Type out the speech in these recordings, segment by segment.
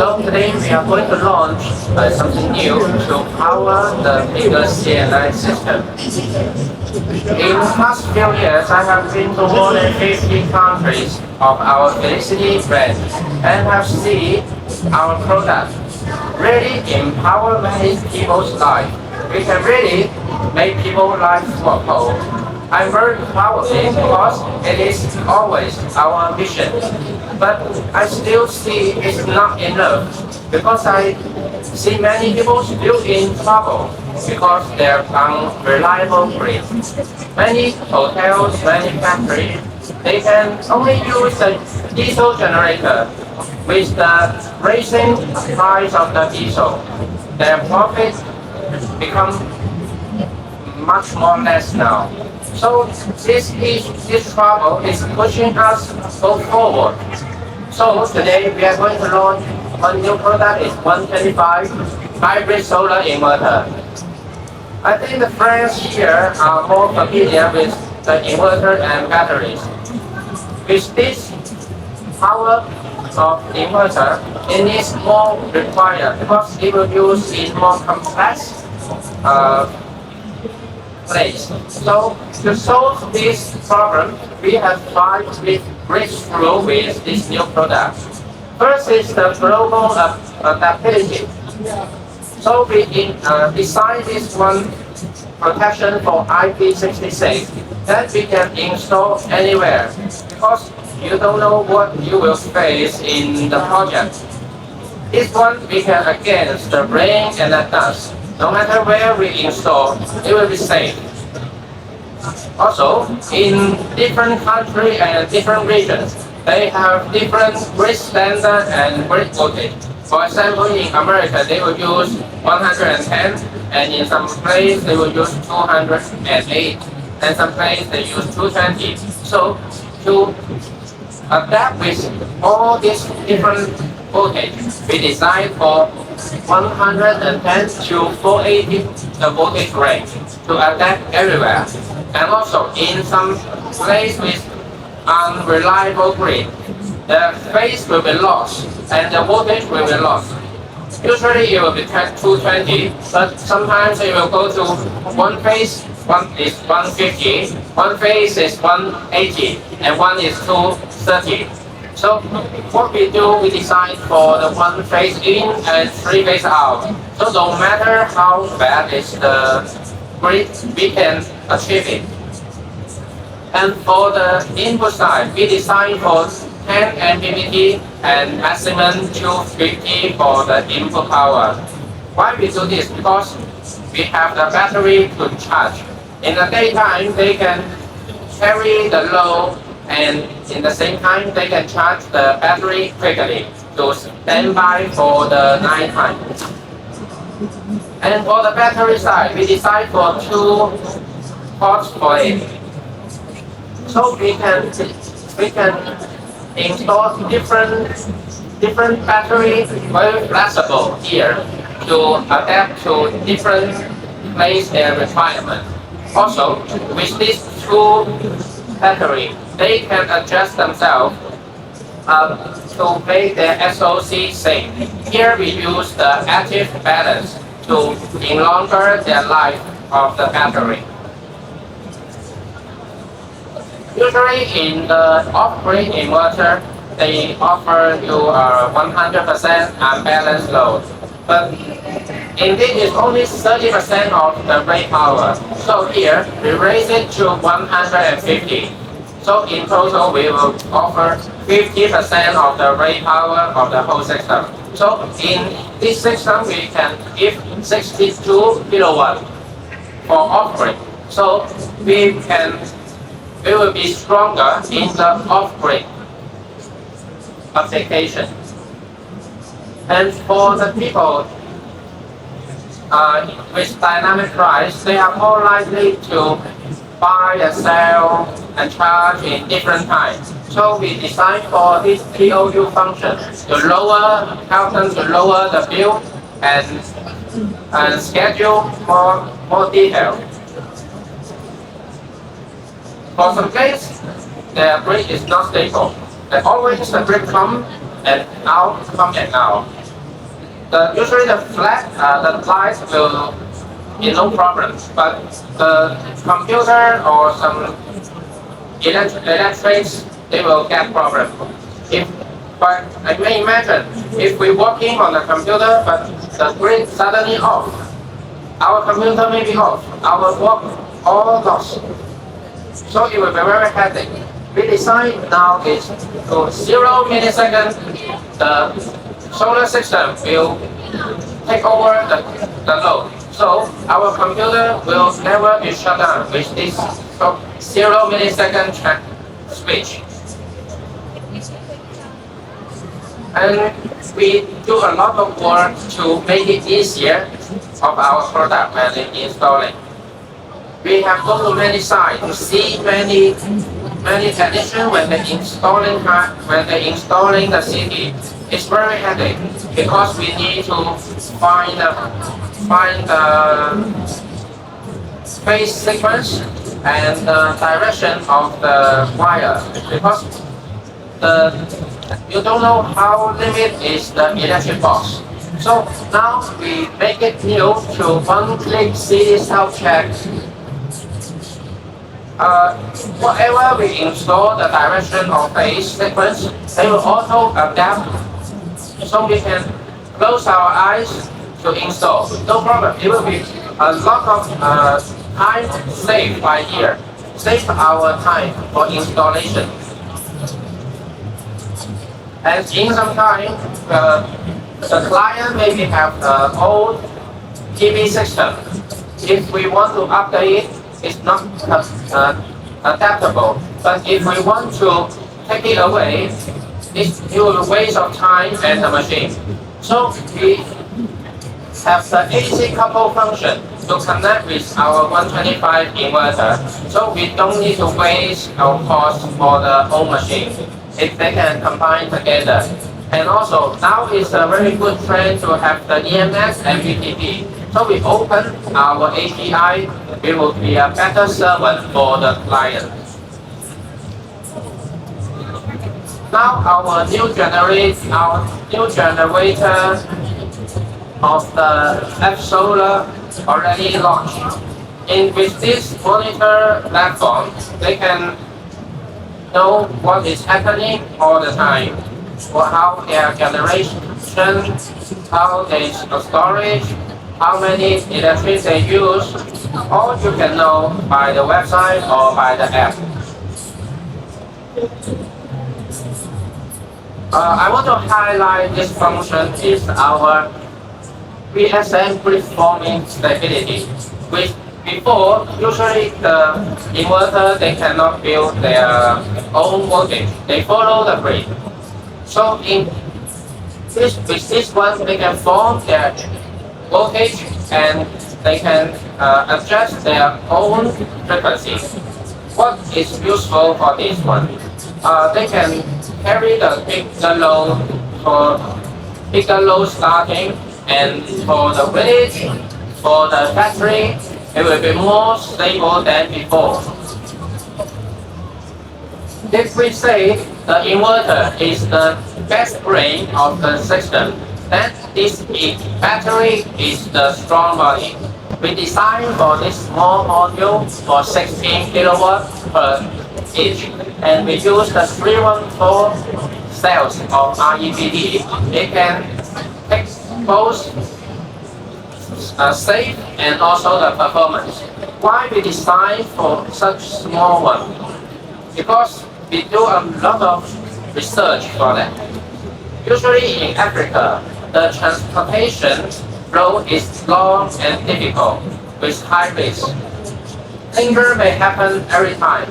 So today we are going to launch something new to power the bigger C&I system. In the past few years, I have been to more than 50 countries of our Felicity brand and have seen our product really empower many people's life. We can really make people's life whole. I'm very proud of it because it is always our mission. But I still see it's not enough because I see many people still in trouble because they're unreliable grid. Many hotels, many factories, they can only use the diesel generator with the raising price of the diesel. Their profit become much more less now. So this trouble is pushing us go forward. So today we are going to launch one new product. It's 125 Hybrid Solar Inverter. I think the friends here are more familiar with the inverter and batteries. With this power of inverter, it is more required because it will use in more complex place. So to solve this problem, we have tried with breakthrough with this new product. First is the global adaptability. So we designed this one protection for IP66 that we can install anywhere because you don't know what you will face in the project. This one we can against the rain and the dust. No matter where we install, it will be safe. Also, in different countries and different regions, they have different grid standard and grid voltage. For example, in America, they will use 110, and in some place they will use 208, and some place they use 220. So, to adapt with all these different voltage, we designed for 110 to 480 the voltage range to adapt everywhere. And also in some place with unreliable grid, the phase will be lost and the voltage will be lost. Usually it will be 220, but sometimes it will go to one phase, one is 150, one phase is 180, and one is 230. So what we do, we design for the one phase in and three phase out. So no matter how bad is the grid, we can achieve it. And for the input side, we design for 10 MPPT and maximum 250 for the input power. Why we do this? Because we have the battery to charge. In the daytime, they can carry the load, and in the same time, they can charge the battery quickly to stand by for the night time. And for the battery side, we design for 2 ports for it. So we can install different battery, very flexible here to adapt to different place and requirement. Also, with these 2 battery, they can adjust themselves to make their SOC safe. Here we use the active balance to longer the life of the battery. Usually in the off-grid inverter, they offer you 100% unbalanced load. But indeed it's only 30% of the rate power. So here we raise it to 150. So in total we will offer 50% of the rate power of the whole system. So in this system we can give 62 kilowatt for off-grid. So we will be stronger in the off-grid application. And for the people with dynamic price, they are more likely to buy and sell and charge in different times. So we designed for this POU function to help them to lower the bill and schedule more detail. For some cases, the grid is not stable. And always the grid come and out, come and out. Usually the flat, the light will be no problem, but the computer or some electrics, they will get problem. If, but I may imagine, if we're working on the computer, but the grid suddenly off, our computer may be off, our work all lost. So it will be very hectic. We decide now is to 0 millisecond, the solar system will take over the load. So our computer will never be shut down with this 0 millisecond switch. And we do a lot of work to make it easier of our product when installing. We have gone to many sites to see many technicians when they installing the city. It's very headache because we need to find the phase sequence and the direction of the wire because you don't know how limited is the electric box. So now we make it new to one-click CD self check. Whatever we install the direction of phase sequence, they will auto adapt. So we can close our eyes to install. No problem. It will be a lot of time saved by here. Save our time for installation. And in some time, the client maybe have an old TV system. If we want to update it, it's not adaptable. But if we want to take it away, it will waste of time and the machine. So we have the AC couple function to connect with our 125 inverter. So we don't need to waste our cost for the old machine if they can combine together. And also now is a very good trend to have the EMS and VTP. So we open our API, we will be a better servant for the client. Now our new generator of the F Solar already launched. With this monitor platform, they can know what is happening all the time, or how their generation, how their storage, how many electricity they use. All you can know by the website or by the app. I want to highlight this function is our VSM preforming stability. Which before, usually the inverter, they cannot build their own voltage. They follow the grid. So with this one, they can form their voltage and they can adjust their own frequency. What is useful for this one? They can carry the bigger load for bigger load starting, and for the village, for the factory, it will be more stable than before. If we say the inverter is the best brain of the system, then this battery is the strong body. We designed for this small module for 16 kilowatt per each, and we use the 314 cells of REPD. It can take both safe and also the performance. Why we design for such small one? Because we do a lot of research for that. Usually in Africa, the transportation road is long and difficult with high risk. Danger may happen every time.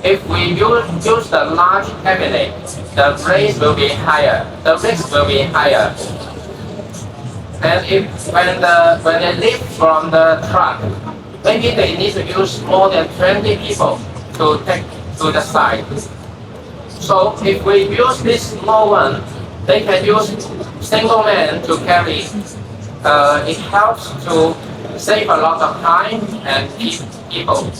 If we use the large cabinet, the rate will be higher, the risk will be higher. And when they lift from the truck, maybe they need to use more than 20 people to take to the site. So if we use this small one, they can use single man to carry. It helps to save a lot of time and people.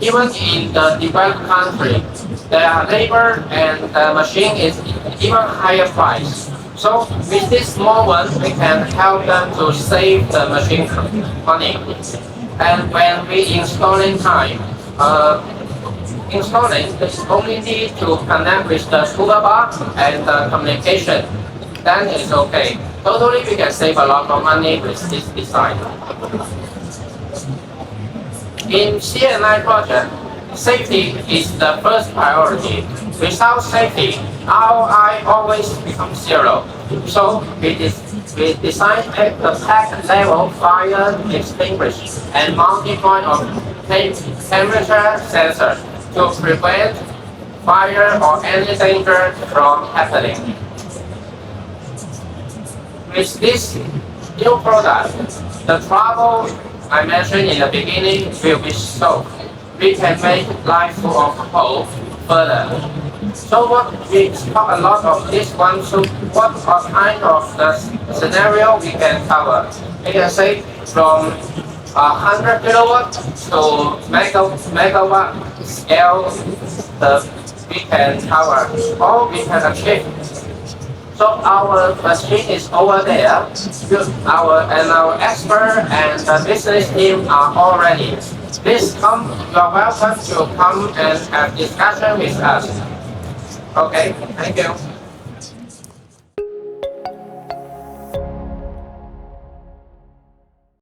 Even in the developed country, their labor and the machine is even higher price. So with this small one, we can help them to save the machine money. And when we installing time, installing is only need to connect with the toolbar and the communication. Then it's okay. Totally, we can save a lot of money with this design. In C&I project, safety is the first priority. Without safety, ROI always becomes zero. So we design the pack level fire extinguisher and multi-point of temperature sensor to prevent fire or any danger from happening. With this new product, the trouble I mentioned in the beginning will be solved. We can make life full of hope further. So what we talk a lot of this one, so what kind of the scenario we can cover? We can say from 100 kilowatt to megawatt scale we can cover or we can achieve. So our machine is over there. Our expert and the business team are all ready. Please come. You are welcome to come and have discussion with us. Okay, thank you.